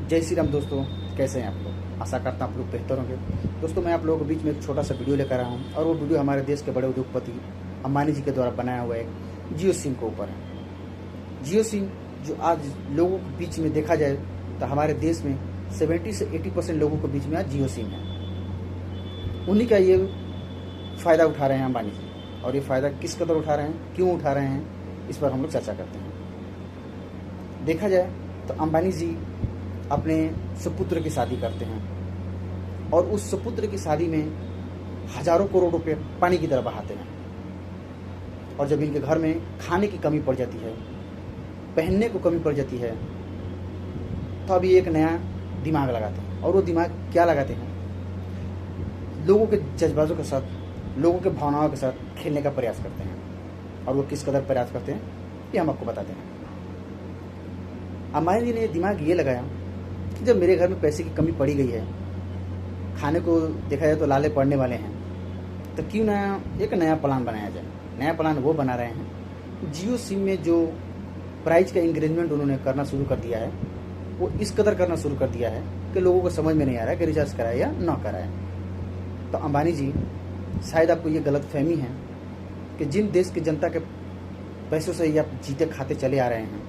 जय श्री राम दोस्तों, कैसे हैं आप लोग। आशा करता हूँ आप लोग बेहतर होंगे। दोस्तों, मैं आप लोगों के बीच में एक छोटा सा वीडियो लेकर आया हूँ और वो वीडियो हमारे देश के बड़े उद्योगपति अंबानी जी के द्वारा बनाया हुआ एक जियो सिम के ऊपर है। जियो सिम जो आज लोगों के बीच में देखा जाए तो हमारे देश में 70 से 80% लोगों के बीच में आज जियो सिम है। उन्हीं का ये फ़ायदा उठा रहे हैं अंबानी जी, और ये फ़ायदा किस कदर उठा रहे हैं, क्यों उठा रहे हैं, इस पर हम लोग चर्चा करते हैं। देखा जाए तो अंबानी जी अपने सुपुत्र की शादी करते हैं और उस सुपुत्र की शादी में हजारों करोड़ रुपए पानी की तरह बहाते हैं। और जब इनके घर में खाने की कमी पड़ जाती है, पहनने को कमी पड़ जाती है, तो अभी एक नया दिमाग लगाते हैं। और वो दिमाग क्या लगाते हैं? लोगों के जज्बातों के साथ, लोगों के भावनाओं के साथ खेलने का प्रयास करते हैं। और वो किस कदर प्रयास करते हैं ये हम आपको बताते हैं। अंबानी जी ने दिमाग ये लगाया कि जब मेरे घर में पैसे की कमी पड़ी गई है, खाने को देखा जाए तो लाले पड़ने वाले हैं, तो क्यों ना एक नया प्लान बनाया जाए। नया प्लान वो बना रहे हैं, जियो सिम में जो प्राइस का इंक्रीजमेंट उन्होंने करना शुरू कर दिया है, वो इस कदर करना शुरू कर दिया है कि लोगों को समझ में नहीं आ रहा है कि रिचार्ज कराए या ना कराए। तो अंबानी जी, शायद आपको ये गलत फहमी है कि जिन देश की जनता के पैसों से ये आप जीते खाते चले आ रहे हैं,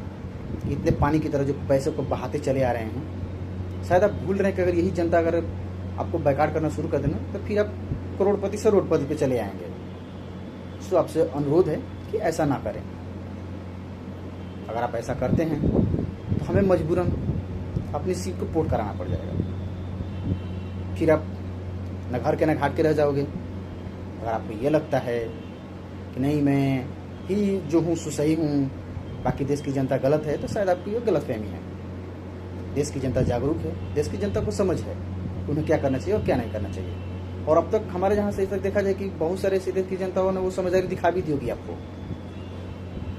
इतने पानी की तरह जो पैसों को बहाते चले आ रहे हैं, शायद आप भूल रहे हैं कि अगर यही जनता अगर आपको बैकार करना शुरू कर देना तो फिर आप करोड़पति से रोडपति पे चले आएंगे। तो आपसे अनुरोध है कि ऐसा ना करें। अगर आप ऐसा करते हैं तो हमें मजबूरन अपनी सीट को पोर्ट कराना पड़ जाएगा। फिर आप न घर के न घाट के रह जाओगे। अगर आपको ये लगता है कि नहीं, मैं ही जो हूँ सो सही हूँ, बाकी देश की जनता गलत है, तो शायद आपकी ये गलत फहमी है। देश की जनता जागरूक है, देश की जनता को समझ है उन्हें क्या करना चाहिए और क्या नहीं करना चाहिए। और अब तक हमारे यहाँ से तक देखा जाए कि बहुत सारे ऐसे देश की जनता ने वो समझदारी दिखा भी दी होगी आपको,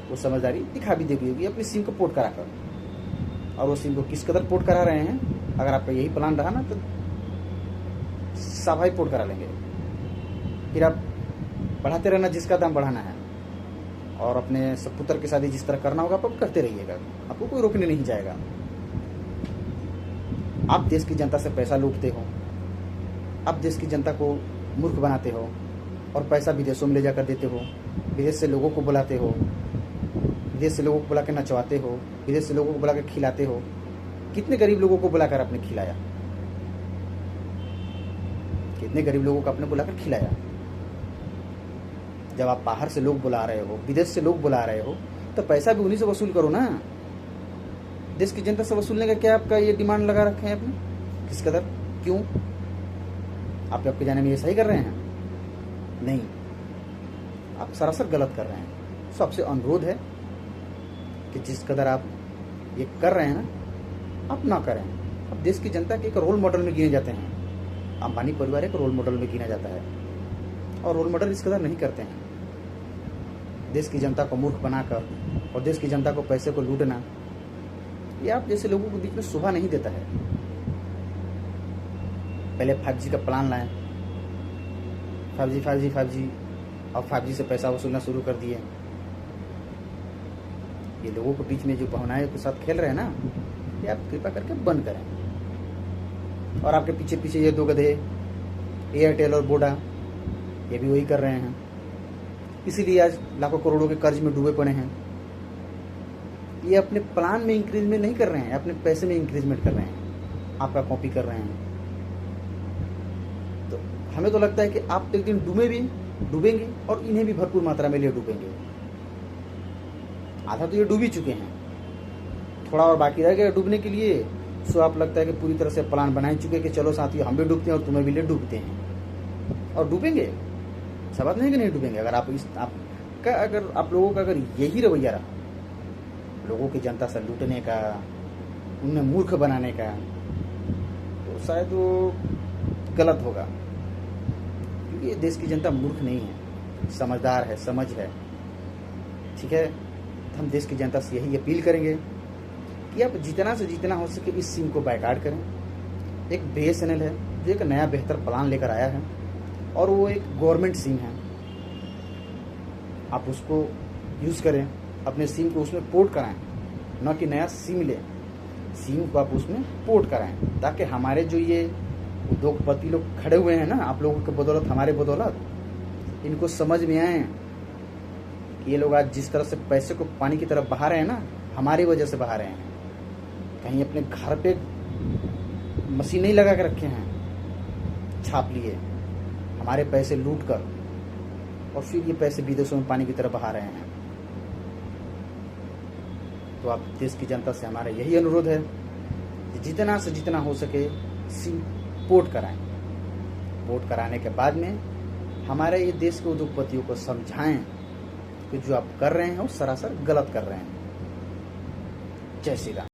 वो समझदारी दिखा भी दी होगी अपनी सिम को पोर्ट कराकर। और वो सिम को किस कदर पोर्ट करा रहे हैं, अगर आपका यही प्लान रहा ना तो सफाई पोर्ट करा लेंगे। फिर आप बढ़ाते रहना जिसका दाम बढ़ाना है, और अपने सपुत्र की शादी जिस तरह करना होगा आप करते रहिएगा, आपको कोई रोकने नहीं जाएगा। आप देश की जनता से पैसा लूटते हो, आप देश की जनता को मूर्ख बनाते हो और पैसा विदेशों में ले जाकर देते हो। विदेश से लोगों को बुलाते हो, विदेश से लोगों को बुला के नचवाते हो, विदेश से लोगों को बुला के खिलाते हो। कितने गरीब लोगों को बुलाकर आपने खिलाया, कितने गरीब लोगों को आपने बुलाकर खिलाया। जब आप बाहर से लोग बुला रहे हो, विदेश से लोग बुला रहे हो, तो पैसा भी उन्हीं से वसूल करो ना। देश की जनता से वसूलने का क्या आपका ये डिमांड लगा रखे हैं आपने? किस कदर, क्यों? आप आपके जाने में ये सही कर रहे हैं? नहीं, आप सरासर गलत कर रहे हैं। सबसे अनुरोध है कि जिस कदर आप ये कर रहे हैं ना, आप ना करें। अब देश की जनता के एक रोल मॉडल में गिने जाते हैं। अंबानी परिवार एक रोल मॉडल में गिना जाता है, और रोल मॉडल इस कदर नहीं करते हैं। देश की जनता को मूर्ख बनाकर और देश की जनता को पैसे को लूटना, ये आप जैसे लोगों के बीच में शोभा नहीं देता है। पहले 5G का प्लान लाएं, 5G और 5G से पैसा वसूलना शुरू कर दिए। ये लोगों के बीच में जो भावनाएं के साथ खेल रहे हैं ना, ये आप कृपा करके बंद करें। और आपके पीछे पीछे ये दो गधे एयरटेल और वोडा, ये भी वही कर रहे हैं। इसीलिए आज लाखों करोड़ों के कर्ज में डूबे पड़े हैं। ये अपने प्लान में इंक्रीजमेंट नहीं कर रहे हैं, अपने पैसे में इंक्रीजमेंट कर रहे हैं, आपका कॉपी कर रहे हैं। तो हमें तो लगता है कि आप एक दिन डूबेंगे और इन्हें भी भरपूर मात्रा में ले डूबेंगे। आधा तो ये डूब ही चुके हैं, थोड़ा और बाकी रह गया डूबने के लिए। सो आप लगता है कि पूरी तरह से प्लान बना ही चुके कि चलो साथियों, हम भी डूबते हैं और तुम्हें भी ले डूबते हैं, और डूबेंगे। सब बात नहीं कि नहीं डूबेंगे। अगर अगर आप लोगों का अगर यही रवैया रहा, लोगों की जनता से लूटने का, उन्हें मूर्ख बनाने का, तो शायद वो गलत होगा। क्योंकि ये देश की जनता मूर्ख नहीं है, समझदार है, समझ है। ठीक है, तो हम देश की जनता से यही अपील करेंगे कि आप जितना से जितना हो सके इस सिम को बायकॉट करें। एक BSNL है जो एक नया बेहतर प्लान लेकर आया है, और वो एक गवर्नमेंट सिम है। आप उसको यूज़ करें, अपने सिम को उसमें पोर्ट कराएं, न कि नया सिम लें। सिम को आप उसमें पोर्ट कराएं, ताकि हमारे जो ये उद्योगपति लोग खड़े हुए हैं ना, आप लोगों के बदौलत, हमारे बदौलत, इनको समझ में आए कि ये लोग आज जिस तरह से पैसे को पानी की तरफ बहा रहे हैं ना, हमारी वजह से बहा रहे हैं। कहीं अपने घर पे मशीन नहीं लगा के रखे हैं, छाप लिए हमारे पैसे लूट कर, और फिर ये पैसे विदेशों में पानी की तरफ बहा रहे हैं। तो आप देश की जनता से हमारा यही अनुरोध है कि जितना से जितना हो सके सिम पोर्ट कराएं। पोर्ट कराने के बाद में हमारे ये देश के उद्योगपतियों को समझाएं कि जो आप कर रहे हैं वो सरासर गलत कर रहे हैं। जय श्री राम।